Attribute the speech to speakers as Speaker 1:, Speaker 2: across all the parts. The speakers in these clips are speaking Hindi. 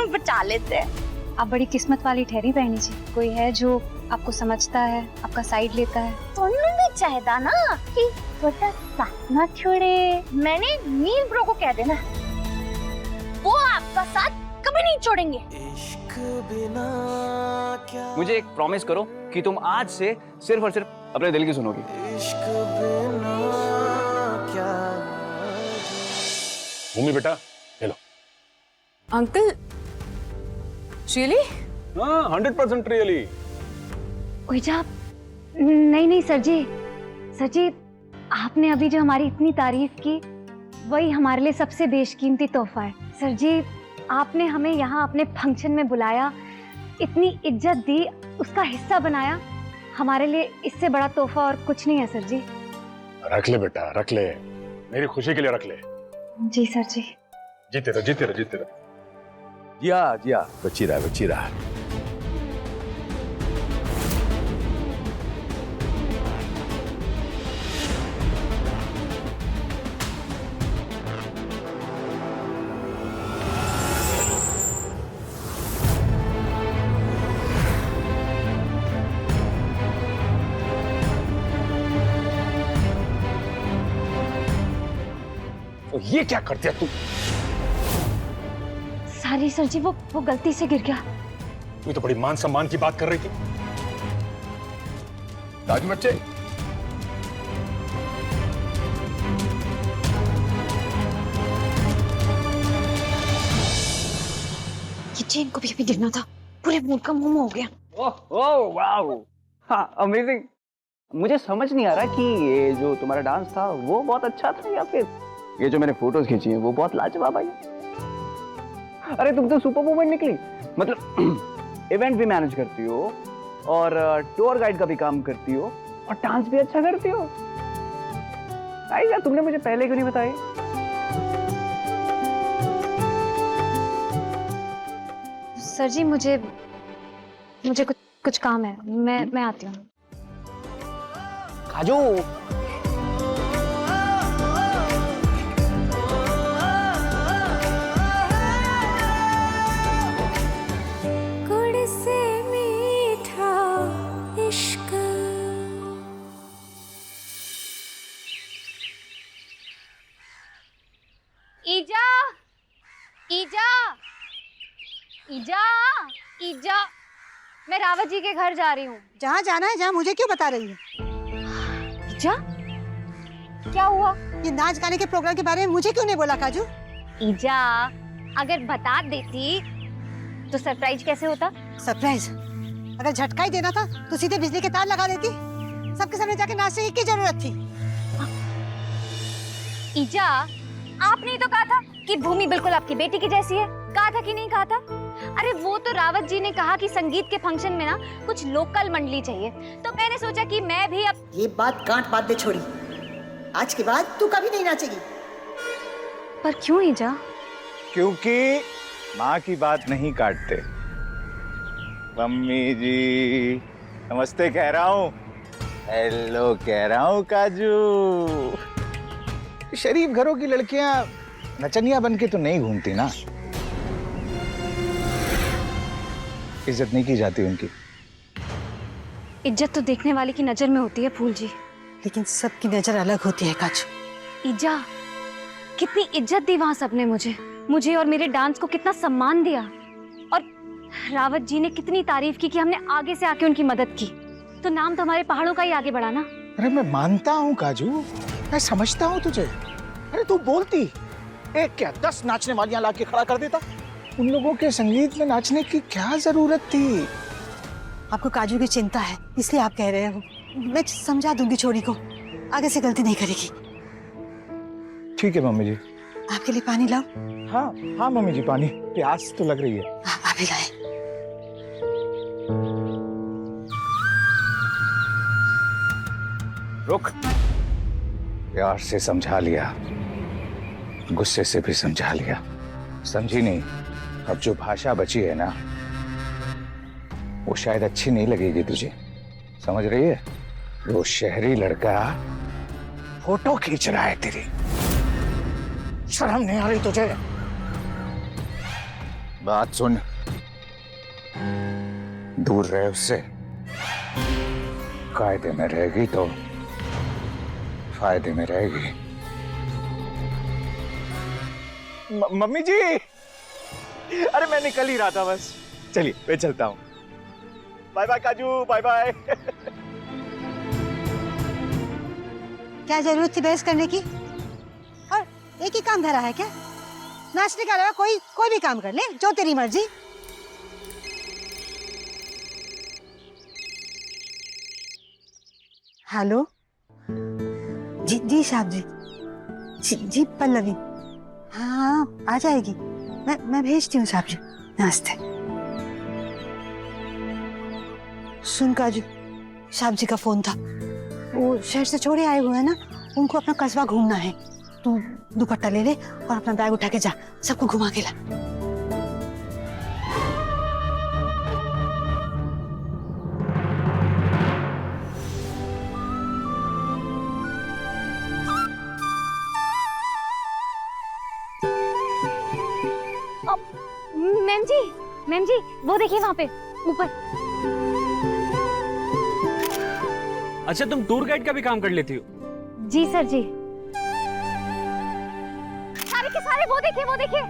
Speaker 1: में बचा लेते हैं।
Speaker 2: आप बड़ी किस्मत वाली ठहरी बहनी जी, कोई है जो आपको समझता है, आपका साइड लेता है।
Speaker 1: दोनों भी चाहता ना कि छोटा साथ ना छोड़े। मैंने नील ब्रो को कह देना, वो आपका साथ कभी नहीं छोड़ेंगे।
Speaker 3: मुझे एक प्रॉमिस करो कि तुम आज से सिर्फ और सिर्फ अपने दिल की सुनोगी।
Speaker 4: भूमि बेटा, ले लो।
Speaker 5: Uncle, really?
Speaker 4: हाँ, 100% रियली।
Speaker 2: ओइजा, नहीं सर जी, आपने अभी जो हमारी इतनी तारीफ की वही हमारे लिए सबसे बेशकीमती तोहफा है। सर जी, आपने हमें यहाँ अपने फंक्शन में बुलाया, इतनी इज्जत दी, उसका हिस्सा बनाया, हमारे लिए इससे बड़ा तोहफा और कुछ नहीं है सर जी।
Speaker 4: रख ले बेटा, रख ले, मेरी खुशी के लिए रख ले।
Speaker 2: जी सर जी।
Speaker 4: जीते रहो, जीते रहो, जीते रहो।
Speaker 6: जिया बची रहा।
Speaker 4: तो ये क्या कर दिया तू?
Speaker 2: सॉरी सर जी, वो गलती से गिर गया।
Speaker 4: तू तो बड़ी मान सम्मान की बात कर रही थी।
Speaker 6: राजू बच्चे,
Speaker 2: ये चेन को भी अभी गिरना था, पूरे मूड का मुंह हो गया।
Speaker 3: ओह वाओ, हाँ अमेजिंग। मुझे समझ नहीं आ रहा कि ये जो तुम्हारा डांस था वो बहुत अच्छा था या फिर ये जो मैंने फोटोज खींची हैं वो बहुत लाजवाब आई। अरे तुम तो सुपर वुमन निकली, मतलब इवेंट भी मैनेज करती हो और टूर गाइड का भी काम करती हो और डांस भी अच्छा करती हो। आई यार, तुमने मुझे पहले क्यों नहीं बताई?
Speaker 2: सर जी, मुझे कुछ काम है, मैं आती हूँ।
Speaker 3: काजू,
Speaker 2: ईजा, मैं रावत जी के घर जा रही हूँ।
Speaker 7: जहाँ जाना है, जहाँ मुझे क्यों बता रही है?
Speaker 2: ईजा, क्या हुआ?
Speaker 7: ये नाच गाने के प्रोग्राम के बारे में मुझे क्यों नहीं बोला काजू?
Speaker 2: ईजा, अगर बता देती तो सरप्राइज कैसे होता?
Speaker 7: सरप्राइज? अगर झटका ही देना था तो सीधे बिजली के तार लगा देती। सबके सामने जाके नाचने की जरूरत थी।
Speaker 2: ईजा, आपने ही तो कहा था कि भूमि बिल्कुल आपकी बेटी की जैसी है। कहा था कि नहीं कहा था? अरे वो तो रावत जी ने कहा कि संगीत के फंक्शन में ना कुछ लोकल मंडली चाहिए, तो मैंने सोचा कि मैं भी अब।
Speaker 7: ये बात गांठ बांध दे छोड़ी, आज के बाद तू कभी नहीं नाचेगी।
Speaker 2: पर क्यों ईजा?
Speaker 6: क्योंकि माँ की बात नहीं काटते। मम्मी जी नमस्ते कह रहा हूँ, हेलो कह रहा हूँ काजू। शरीफ घरों की लड़कियां नचनिया बन के तो नहीं घूमती ना, इज्जत नहीं की जाती उनकी।
Speaker 2: इज्जत तो देखने वाले की नजर में होती है फूल जी,
Speaker 7: लेकिन सबकी नजर अलग होती है काजू।
Speaker 2: ईजा, कितनी इज्जत दी वहां सबने मुझे और मेरे डांस को कितना सम्मान दिया, और रावत जी ने कितनी तारीफ की कि हमने आगे से आके उनकी मदद की, तो नाम तो हमारे पहाड़ों का ही आगे बढ़ा ना।
Speaker 6: अरे मैं मानता हूँ काजू, मैं समझता हूँ तुझे। अरे तू बोलती एक क्या 10 नाचने वालियां लाके खड़ा कर देता। उन लोगों के संगीत में नाचने की क्या जरूरत थी?
Speaker 7: आपको काजू की चिंता है इसलिए आप कह रहे हो। मैं समझा दूंगी छोरी को, आगे से गलती नहीं करेगी।
Speaker 6: ठीक है मम्मी जी।
Speaker 7: आपके लिए पानी लाओ?
Speaker 6: हाँ हाँ मम्मी जी, पानी, प्यास तो लग रही है।
Speaker 7: अभी लाए।
Speaker 6: रुक, प्यार से समझा लिया, गुस्से से भी समझा लिया, समझी नहीं। अब जो भाषा बची है ना, वो शायद अच्छी नहीं लगेगी तुझे, समझ रही है? वो शहरी लड़का फोटो खींच रहा है तेरी, शर्म नहीं आ रही तुझे? बात सुन, दूर रहे उससे। कायदे में रहेगी तो फायदे में रहेगी।
Speaker 8: मम्मी जी, अरे मैं निकल ही रहा था बस। चलिए मैं चलता हूँ। बाय बाय काजू, बाय बाय।
Speaker 7: क्या जरूरत थी बहस करने की? और एक ही काम धरा है क्या? नाचने के अलावा कोई भी काम कर ले, जो तेरी मर्जी। हेलो जी साहब जी पल्लवी। हाँ आ जाएगी, मैं भेजती हूँ साहब जी। नमस्ते। सुन काजू, साहब जी का फोन था। वो शहर से छोड़े आए हुए हैं ना, उनको अपना कस्बा घूमना है। तू दुपट्टा ले ले और अपना बैग उठा के जा, सबको घुमा के ला।
Speaker 2: मैम जी वो देखिए वहाँ पे ऊपर।
Speaker 9: अच्छा, तुम टूर गाइड का भी काम कर लेती हो?
Speaker 2: जी सर जी। सारे के सारे वो देखिए।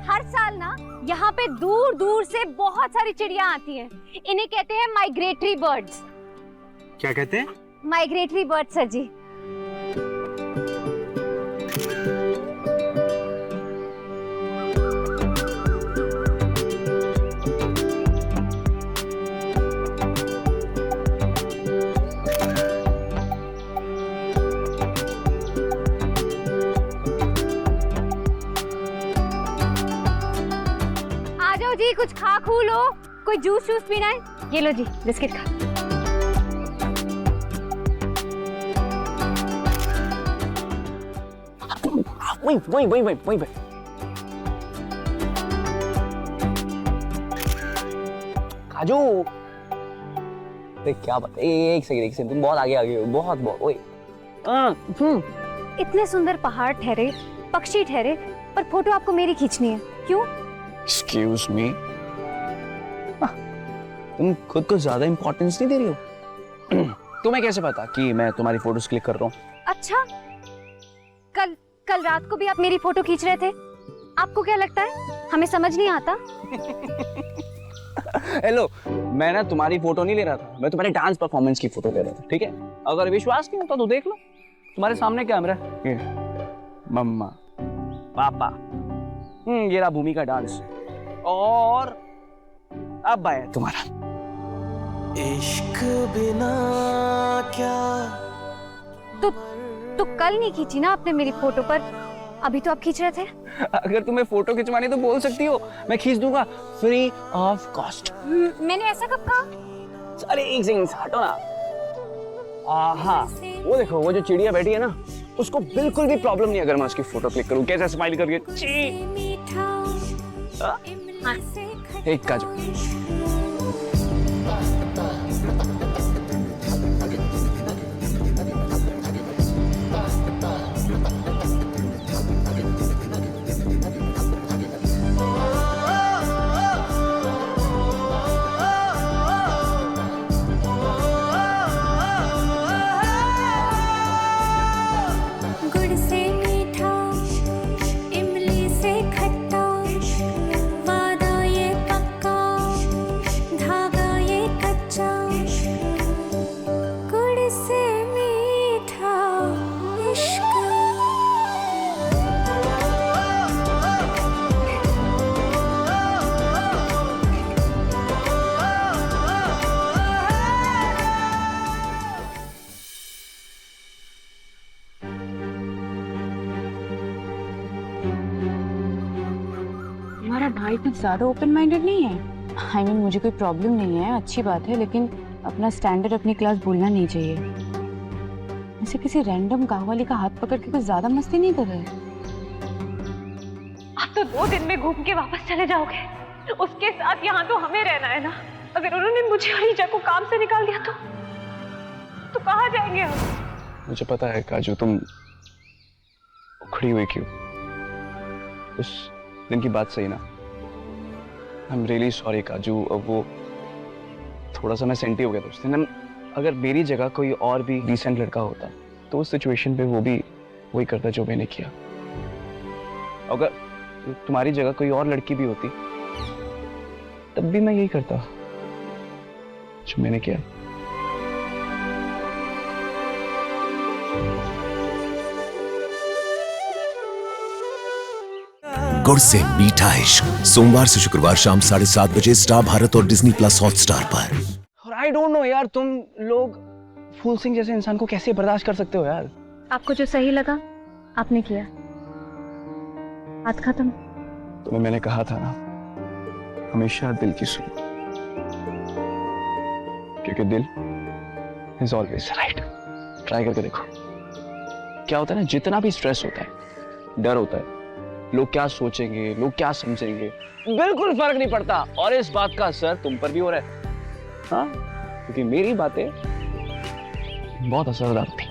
Speaker 2: हर साल ना यहाँ पे दूर दूर से बहुत सारी चिड़िया आती हैं। इन्हें कहते हैं माइग्रेटरी बर्ड्स।
Speaker 9: क्या कहते हैं?
Speaker 2: माइग्रेटरी बर्ड्स सर जी। जी कुछ खा खू लो, कोई जूस पीना है? ये लो जी बिस्किट खा।
Speaker 3: वही पे। काजू, क्या बात? एक सेकंड, तुम बहुत आगे हो, बहुत। ओए,
Speaker 2: इतने सुंदर पहाड़ ठहरे, पक्षी ठहरे, पर फोटो आपको मेरी खींचनी है, क्यों?
Speaker 3: एक्सक्यूज मी, तुम खुद को ज्यादा इंपॉर्टेंस नहीं दे रही हो? तुम्हें कैसे पता कि मैं तुम्हारी फोटोज क्लिक कर रहा हूँ?
Speaker 2: अच्छा, कल रात को भी आप मेरी फोटो खींच रहे थे। आपको क्या लगता है हमें समझ नहीं आता?
Speaker 3: हेलो, मैं ना तुम्हारी फोटो नहीं ले रहा था, मैं तुम्हारे डांस परफॉर्मेंस की फोटो ले रहा था, ठीक है? अगर विश्वास नहीं होता तो देख लो, तुम्हारे सामने कैमरा है। मम्मा, पापा, ये रहा भूमि का डांस, और अब आया तुम्हारा।
Speaker 10: इश्क बिना क्या।
Speaker 2: तो कल नहीं खींची ना आपने मेरी फोटो, पर अभी तो आप खींच रहे थे।
Speaker 3: अगर तुम्हें फोटो खिंचवानी तो बोल सकती हो, मैं खींच दूंगा फ्री ऑफ कॉस्ट।
Speaker 2: मैंने ऐसा कब कहा?
Speaker 3: अरे एक सेकंड, हटो ना। हाँ, वो देखो, वो जो चिड़िया बैठी है ना, उसको बिल्कुल भी प्रॉब्लम नहीं अगर मैं उसकी फोटो क्लिक करूं। कैसे स्माइल करके। एक काजू।
Speaker 5: तुम्हारा भाई कुछ ज्यादा ओपन माइंडेड नहीं है। I mean, मुझे कोई प्रॉब्लम नहीं है, अच्छी बात है, लेकिन अपना स्टैंडर्ड अपनी क्लास भूलना नहीं चाहिए। ऐसे किसी रैंडम गाँव वाली का हाथ पकड़ के कुछ ज्यादा मस्ती नहीं कर रहे।
Speaker 2: आप तो 2 दिन में घूम के वापस चले जाओगे, उसके साथ यहाँ तो हमें रहना है ना। अगर उन्होंने मुझे और ईजा को काम से निकाल दिया तो कहाँ जाएंगे हम?
Speaker 3: मुझे पता है काजू, तुम उखड़ी हुई क्यों। उस दिन की बात सही ना, आई एम रियली सॉरी काजू। अब वो थोड़ा सा मैं सेंटी हो गया था उस दिन। अगर मेरी जगह कोई और भी डिसेंट लड़का होता तो उस सिचुएशन पे वो भी वही करता जो मैंने किया। अगर तुम्हारी जगह कोई और लड़की भी होती तब भी मैं यही करता जो मैंने किया।
Speaker 11: गुड़ से मीठा इश्क, सोमवार से शुक्रवार शाम 7:30 बजे स्टार भारत और डिज्नी प्लस हॉटस्टार पर।
Speaker 3: और आई डोंट नो यार, तुम लोग फूल सिंह जैसे इंसान को कैसे बर्दाश्त कर सकते हो यार।
Speaker 2: आपको जो सही लगा आपने किया, बात खत्म।
Speaker 3: तुम्हें मैंने कहा था ना, हमेशा दिल की सुनो, क्योंकि दिल इज ऑलवेज राइट। ट्राई करके देखो। क्या होता है ना, जितना भी स्ट्रेस होता है, डर होता है, लोग क्या सोचेंगे, लोग क्या समझेंगे, बिल्कुल फर्क नहीं पड़ता। और इस बात का असर तुम पर भी हो रहा है। हाँ, क्योंकि मेरी बातें बहुत असरदार थी।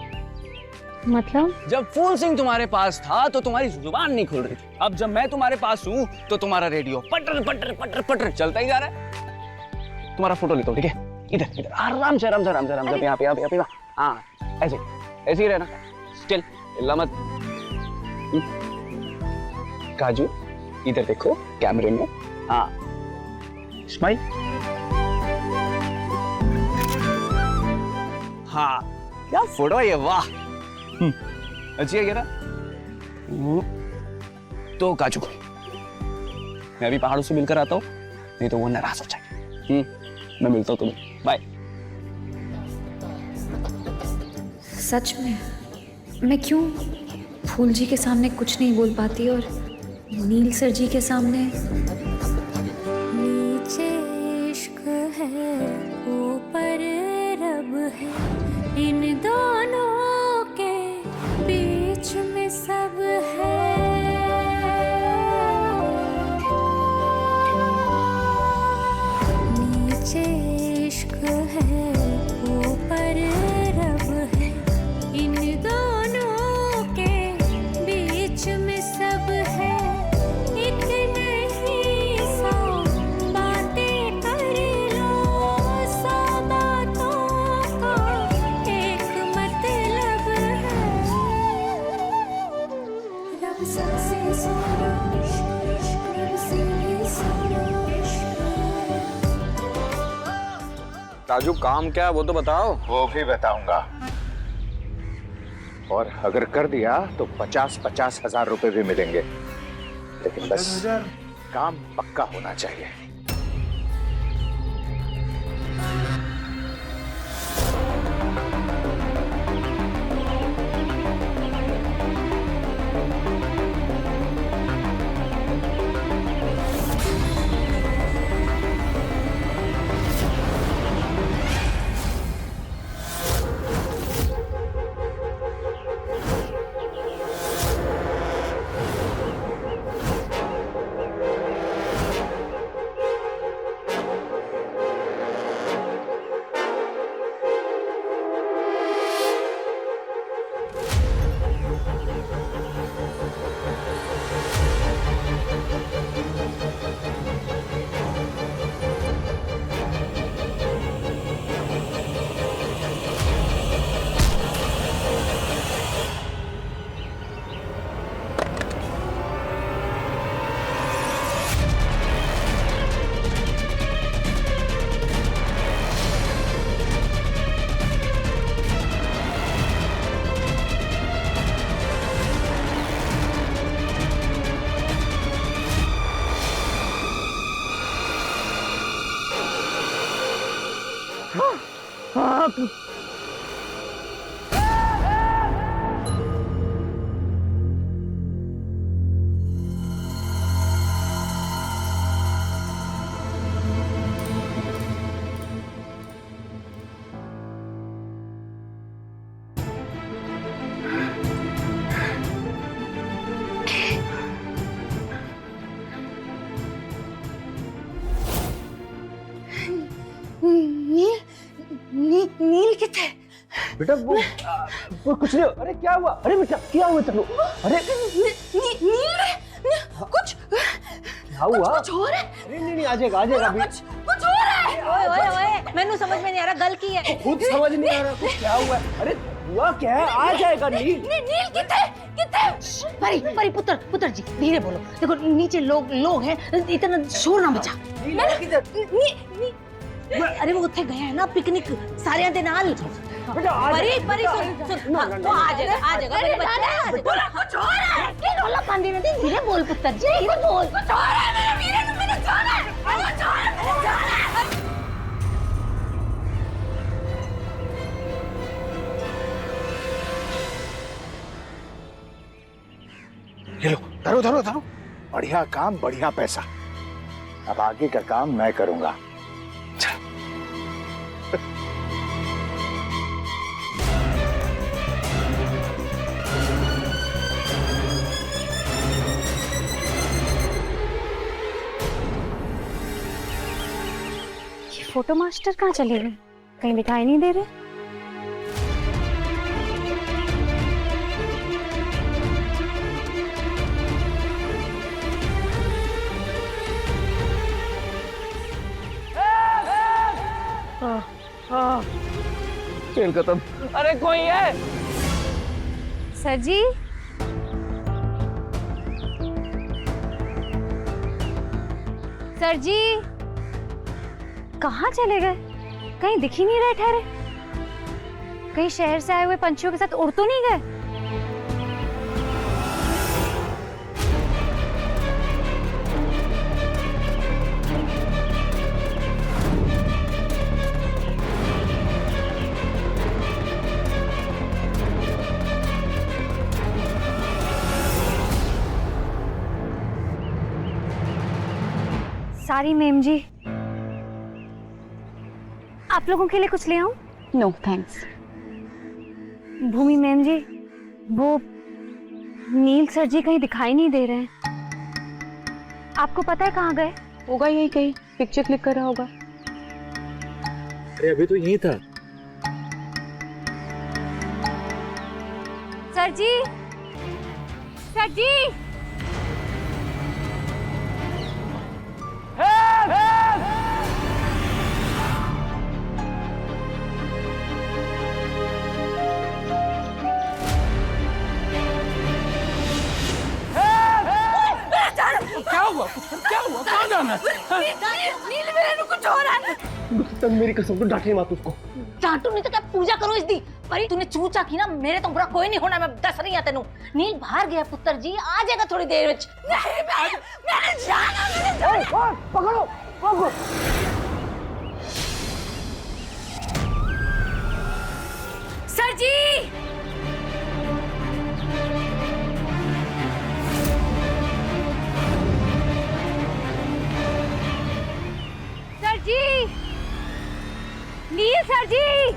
Speaker 2: मतलब
Speaker 3: जब फूल सिंह तुम्हारे पास था तो तुम्हारी जुबान नहीं खुल रही थी। अब जब मैं तुम्हारे पास हूं तो तुम्हारा रेडियो पटर पटर पटर पटर चलता ही जा रहा है। तुम्हारा फोटो लेता हूं, ठीक है? इधर इधर आराम से आराम से आराम से आराम से, यहाँ पे यहाँ पे यहाँ पे। हाँ, ऐसे ऐसे ही रहना, स्टिल, हिलना मत। काजू इधर देखो कैमरे में। हाँ, स्माइल। हाँ, क्या फोटो है ये, वाह। अच्छी है ना? तो काजू, मैं अभी पहाड़ों से मिलकर आता हूँ, नहीं तो वो नाराज हो जाएगी। मैं मिलता हूँ तुम्हें, बाय।
Speaker 2: सच में मैं क्यों फूल जी के सामने कुछ नहीं बोल पाती और नील सर जी के सामने? नीचे इश्क है, ऊपर रब है, इन दोनों के बीच में सब है। नीचे इश्क है, ऊपर रब है, इन दोनों के बीच में सब है। एक नहीं सौ बातें कर लो, सौ बातों का एक मतलब है। रब सबसे सोना, रब से भी सोना।
Speaker 8: राजू, काम क्या है वो तो बताओ।
Speaker 6: वो भी बताऊंगा, और अगर कर दिया तो 50-50 हजार रुपए भी मिलेंगे, लेकिन बस काम पक्का होना चाहिए।
Speaker 7: नील किथे?
Speaker 3: बेटा वो कुछ नहीं। अरे क्या हुआ? अरे बेटा क्या हुआ? चलो, अरे
Speaker 7: नील रे कुछ
Speaker 3: क्या हुआ?
Speaker 7: कुछ हो रहा है।
Speaker 3: अरे नहीं आ जाएगा अभी।
Speaker 7: कुछ हो रहा है। ओए ओए ओए, मैंने समझ में नहीं आ रहा गल की है।
Speaker 3: खुद समझ नहीं आ रहा कुछ क्या हुआ है। अरे हुआ क्या है? आ जाएगा नील।
Speaker 7: नील किथे परी परी पुत्र जी धीरे बोलो। देखो नीचे लोग हैं, इतना शोर ना मचा। अरे वो उत्थे गए हैं ना पिकनिक सारियां दे नाल। परी सुन वो आ जाएगा मेरे बच्चे। कुछ हो रहा है। की रोला पांदी ने धीरे बोल पुत्र जी, धीरे बोल। कुछ हो रहा है मेरे वीरे को, मैंने जाना है। कुछ हो रहा है।
Speaker 6: ये लो, धरो धरो धरो। बढ़िया काम, बढ़िया पैसा। अब आगे का काम मैं करूंगा।
Speaker 2: ये फोटो मास्टर कहाँ चले गए? कहीं दिखाई नहीं दे रहे।
Speaker 3: खेल खत्म। अरे कोई है?
Speaker 2: सर जी, सर जी कहाँ चले गए? कहीं दिख ही नहीं रहे ठहरे। कहीं शहर से आए हुए पंछियों के साथ उड़ तो नहीं गए? सारी मैम जी, आप लोगों के लिए कुछ ले आऊं?
Speaker 5: No thanks.
Speaker 2: Bhumi ma'am ji, वो नील सर जी कहीं दिखाई नहीं दे रहे हैं। आपको पता है कहाँ गए?
Speaker 5: होगा यही कहीं पिक्चर क्लिक कर रहा होगा।
Speaker 9: अरे अभी तो यही था।
Speaker 2: सर जी, सर जी,
Speaker 9: क्या हुआ? कहाँ जाना है?
Speaker 7: नील मेरे कुछ हो रहा है।
Speaker 3: तब मेरी कसम, तो डांटे मत उसको।
Speaker 7: डांटू नहीं तो क्या पूजा करो इसदी। परी तूने चूचा की ना, मेरे तो बुरा कोई नहीं होना। मैं दस रही हूं तेनू। नील बाहर गया पुत्र जी, आ जाएगा थोड़ी देर में। मैंने जाना।
Speaker 3: पकड़ो पकड़ो।
Speaker 7: सर जी,
Speaker 2: सर जी, नील सर जी,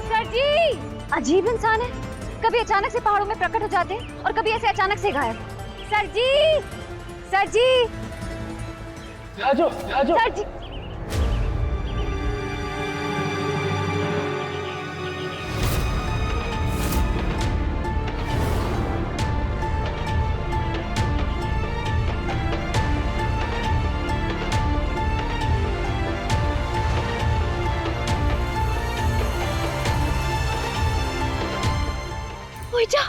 Speaker 2: सर जी। अजीब इंसान है, कभी अचानक से पहाड़ों में प्रकट हो जाते हैं और कभी ऐसे अचानक से गायब। सर जी, सर जी, सर जी। ओइजा,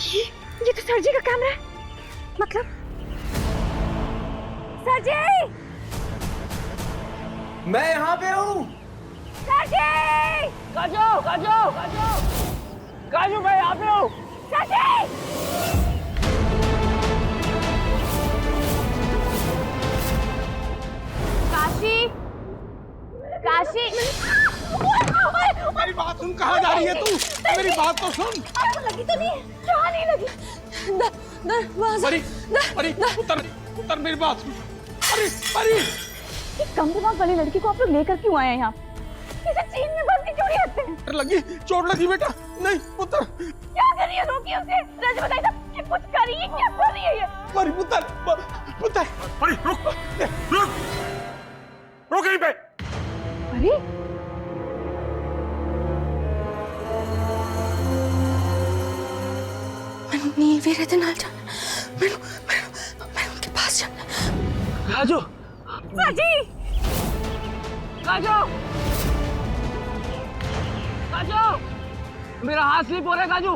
Speaker 2: ये तो सर जी का कैमरा है। मतलब सर जी,
Speaker 10: मैं यहाँ पे हूँ।
Speaker 2: सर जी,
Speaker 3: काजू काजू काजू काजू, मैं यहाँ पे हूँ।
Speaker 2: सर जी, काशी, काशी।
Speaker 9: मेरी बात सुन, कहाँ जा रही है तू? मेरी बात तो सुन।
Speaker 7: लगी तो नहीं? क्या नहीं लगी?
Speaker 9: परी उतर मेरी बात सुन। परी
Speaker 2: कम दिमाग वाली लड़की को आप लोग लेकर क्यों आए हैं यहाँ? इसे चीन में बंदी क्यों नहीं रखते हैं?
Speaker 9: लगी, चोट लगी बेटा। नहीं पुत्र।
Speaker 2: क्या कर रही है? रोकिए उसे। राजा बताइए साहब, ये कुछ कर रही है, क्या कर रही है ये?
Speaker 9: परी पुत्र परी रुक यहीं पे।
Speaker 2: अरे
Speaker 7: नील वीरे दे नाल जाना। मैं उनके पास जाना है।
Speaker 9: काजू
Speaker 1: सर
Speaker 9: काजू काजू मेरा हाथ स्लिप हो रहा है काजू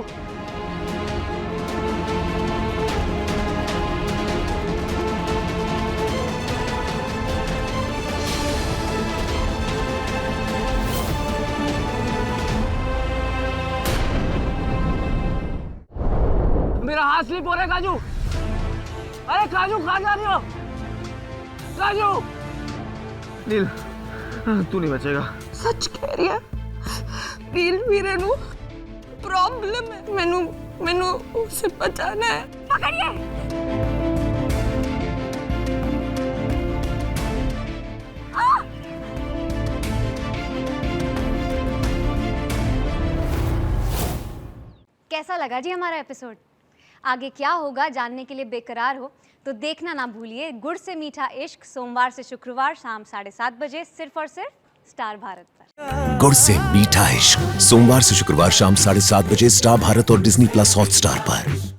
Speaker 9: मेरा हाथ स्लिप हो रहा है काजू अरे काजू कहाँ जा रही हो काजू नील तू नहीं बचेगा
Speaker 12: सच कह रही है नील वीरे नु प्रॉब्लम है मैनू उसे बचाना है
Speaker 1: पकड़िए
Speaker 2: कैसा लगा जी हमारा एपिसोड? आगे क्या होगा जानने के लिए बेकरार हो तो देखना ना भूलिए गुड़ से मीठा इश्क सोमवार से शुक्रवार शाम 7:30 बजे सिर्फ और सिर्फ स्टार भारत पर।
Speaker 11: गुड़ से मीठा इश्क सोमवार से शुक्रवार शाम 7:30 बजे स्टार भारत और डिज्नी प्लस हॉटस्टार पर।